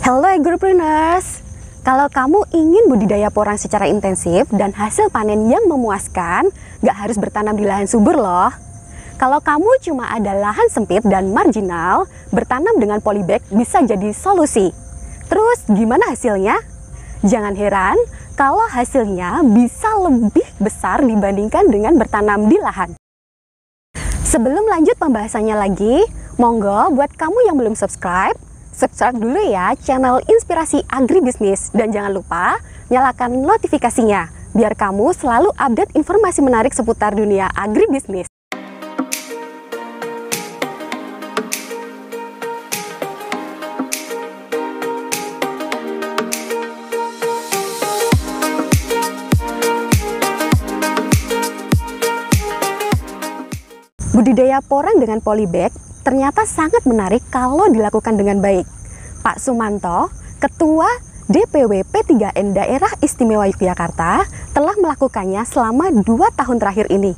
Hello agropreneurs, kalau kamu ingin budidaya porang secara intensif dan hasil panen yang memuaskan, nggak harus bertanam di lahan subur loh. Kalau kamu cuma ada lahan sempit dan marginal, bertanam dengan polybag bisa jadi solusi. Terus gimana hasilnya? Jangan heran kalau hasilnya bisa lebih besar dibandingkan dengan bertanam di lahan. Sebelum lanjut pembahasannya lagi, monggo buat kamu yang belum subscribe dulu ya channel Inspirasi Agribisnis dan jangan lupa nyalakan notifikasinya biar kamu selalu update informasi menarik seputar dunia agribisnis. Budidaya porang dengan polybag ternyata sangat menarik kalau dilakukan dengan baik. Pak Sumanto, Ketua DPW P3N Daerah Istimewa Yogyakarta, telah melakukannya selama 2 tahun terakhir ini.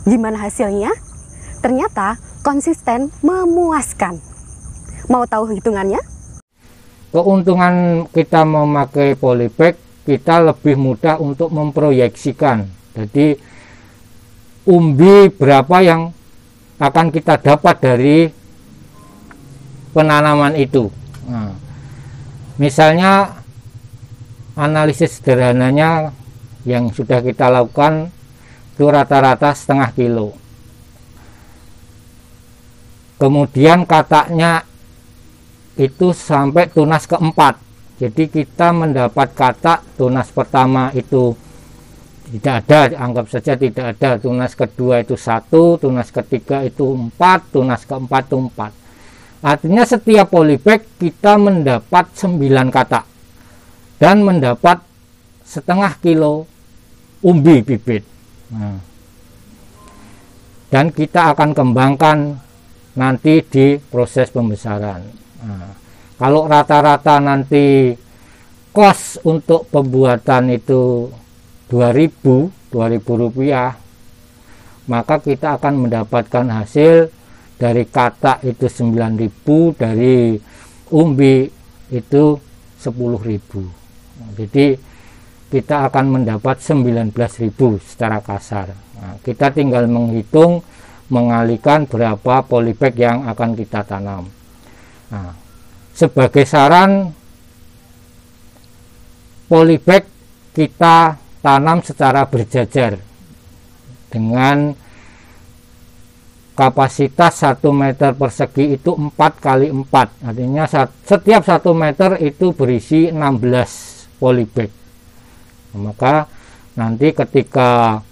Gimana hasilnya? Ternyata konsisten memuaskan. Mau tahu hitungannya? Keuntungan kita memakai polybag, kita lebih mudah untuk memproyeksikan. Jadi umbi berapa yang akan kita dapat dari penanaman itu. Nah, misalnya analisis sederhananya yang sudah kita lakukan itu rata-rata setengah kilo. Kemudian kataknya itu sampai tunas keempat. Jadi kita mendapat katak tunas pertama itu tidak ada, anggap saja tidak ada. Tunas kedua itu 1, tunas ketiga itu 4, tunas keempat itu 4. Artinya setiap polybag kita mendapat 9 katak dan mendapat setengah kilo umbi bibit. Nah, dan kita akan kembangkan nanti di proses pembesaran. Nah, kalau rata-rata nanti kos untuk pembuatan itu 2000 rupiah, maka kita akan mendapatkan hasil dari katak itu 9.000, dari umbi itu 10.000. Jadi kita akan mendapat 19.000 secara kasar. Nah, kita tinggal menghitung, mengalihkan berapa polybag yang akan kita tanam. Nah, sebagai saran, polybag kita tanam secara berjajar dengan kapasitas 1 meter persegi itu 4 kali 4, artinya setiap 1 meter itu berisi 16 polybag. Maka nanti ketika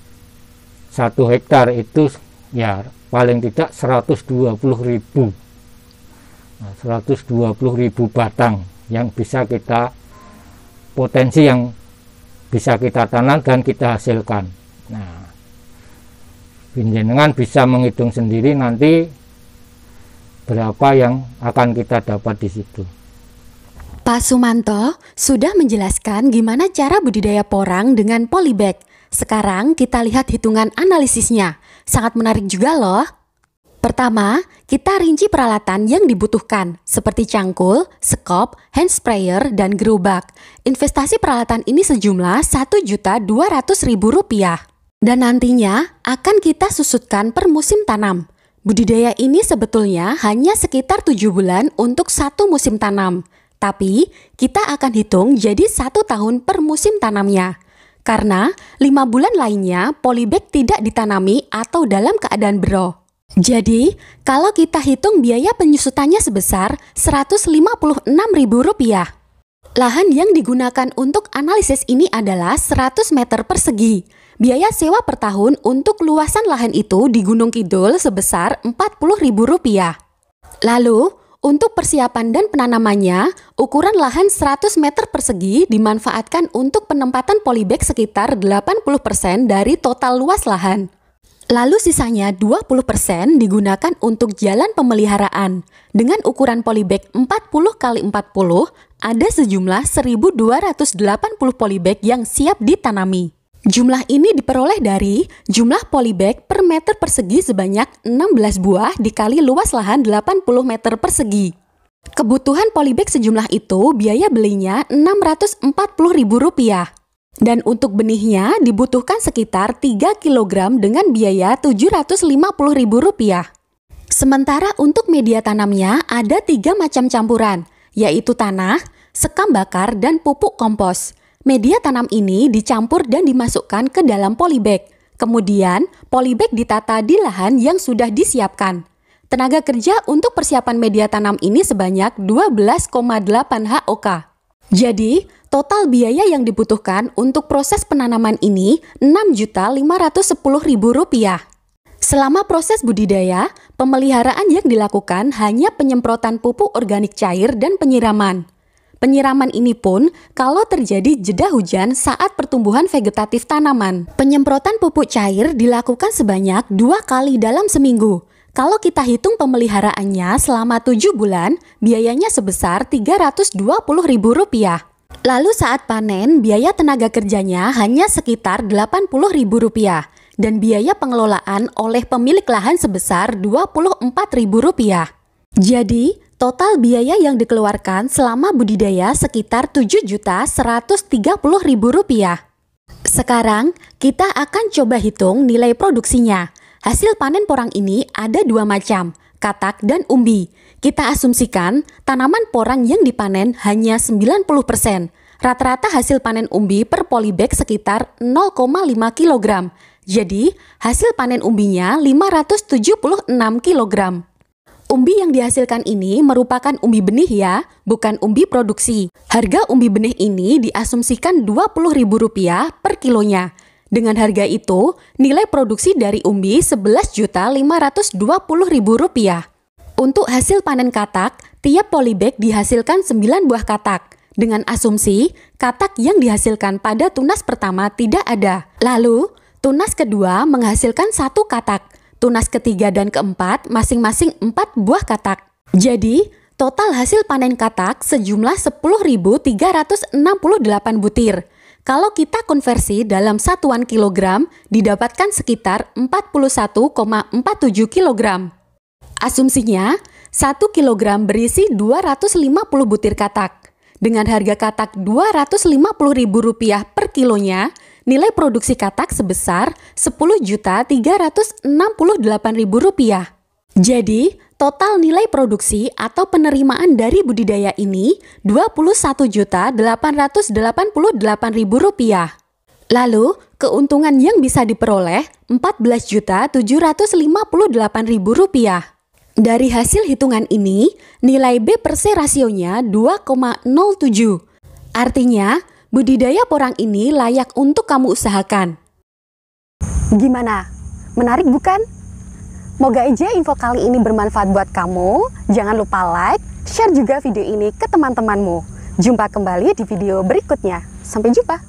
1 hektar itu ya paling tidak 120.000 batang yang bisa kita potensi yang bisa kita tanam dan kita hasilkan. Nah, panjenengan bisa menghitung sendiri nanti berapa yang akan kita dapat di situ. Pak Sumanto sudah menjelaskan gimana cara budidaya porang dengan polybag. Sekarang kita lihat hitungan analisisnya. Sangat menarik juga loh. Pertama, kita rinci peralatan yang dibutuhkan, seperti cangkul, sekop, hand sprayer, dan gerobak. Investasi peralatan ini sejumlah Rp1.200.000. Dan nantinya akan kita susutkan per musim tanam. Budidaya ini sebetulnya hanya sekitar 7 bulan untuk 1 musim tanam. Tapi, kita akan hitung jadi 1 tahun per musim tanamnya. Karena 5 bulan lainnya polybag tidak ditanami atau dalam keadaan bero. Jadi, kalau kita hitung biaya penyusutannya sebesar Rp156.000. Lahan yang digunakan untuk analisis ini adalah 100 meter persegi. Biaya sewa per tahun untuk luasan lahan itu di Gunung Kidul sebesar Rp40.000. Lalu, untuk persiapan dan penanamannya, ukuran lahan 100 meter persegi dimanfaatkan untuk penempatan polybag sekitar 80% dari total luas lahan. Lalu sisanya 20% digunakan untuk jalan pemeliharaan. Dengan ukuran polybag 40 x 40, ada sejumlah 1.280 polybag yang siap ditanami. Jumlah ini diperoleh dari jumlah polybag per meter persegi sebanyak 16 buah dikali luas lahan 80 meter persegi. Kebutuhan polybag sejumlah itu biaya belinya Rp640.000. Dan untuk benihnya dibutuhkan sekitar 3 kg dengan biaya Rp750.000. Sementara untuk media tanamnya ada 3 macam campuran, yaitu tanah, sekam bakar, dan pupuk kompos. Media tanam ini dicampur dan dimasukkan ke dalam polybag. Kemudian, polybag ditata di lahan yang sudah disiapkan. Tenaga kerja untuk persiapan media tanam ini sebanyak 12,8 HOK. Jadi, total biaya yang dibutuhkan untuk proses penanaman ini Rp6.510.000. Selama proses budidaya, pemeliharaan yang dilakukan hanya penyemprotan pupuk organik cair dan penyiraman. Penyiraman ini pun kalau terjadi jeda hujan saat pertumbuhan vegetatif tanaman. Penyemprotan pupuk cair dilakukan sebanyak 2 kali dalam seminggu. Kalau kita hitung pemeliharaannya selama 7 bulan, biayanya sebesar Rp320.000. Lalu saat panen, biaya tenaga kerjanya hanya sekitar Rp80.000 dan biaya pengelolaan oleh pemilik lahan sebesar Rp24.000. Jadi, total biaya yang dikeluarkan selama budidaya sekitar Rp7.130.000. Sekarang, kita akan coba hitung nilai produksinya. Hasil panen porang ini ada 2 macam, katak dan umbi. Kita asumsikan tanaman porang yang dipanen hanya 90%. Rata-rata hasil panen umbi per polybag sekitar 0,5 kg. Jadi, hasil panen umbinya 576 kg. Umbi yang dihasilkan ini merupakan umbi benih ya, bukan umbi produksi. Harga umbi benih ini diasumsikan Rp20.000 per kilonya. Dengan harga itu, nilai produksi dari umbi Rp11.520.000. Untuk hasil panen katak, tiap polybag dihasilkan 9 buah katak. Dengan asumsi, katak yang dihasilkan pada tunas pertama tidak ada. Lalu, tunas kedua menghasilkan 1 katak. Tunas ketiga dan keempat masing-masing 4 buah katak. Jadi, total hasil panen katak sejumlah 10.368 butir. Kalau kita konversi dalam satuan kilogram, didapatkan sekitar 41,47 kg. Asumsinya, 1 kilogram berisi 250 butir katak. Dengan harga katak Rp250.000 per kilonya, nilai produksi katak sebesar Rp10.368.000. Jadi, total nilai produksi atau penerimaan dari budidaya ini Rp21.888.000. Lalu, keuntungan yang bisa diperoleh Rp14.758.000. Dari hasil hitungan ini, nilai B per C rasionya 2,07. Artinya, budidaya porang ini layak untuk kamu usahakan. Gimana? Menarik bukan? Moga aja info kali ini bermanfaat buat kamu. Jangan lupa like, share juga video ini ke teman-temanmu. Jumpa kembali di video berikutnya. Sampai jumpa.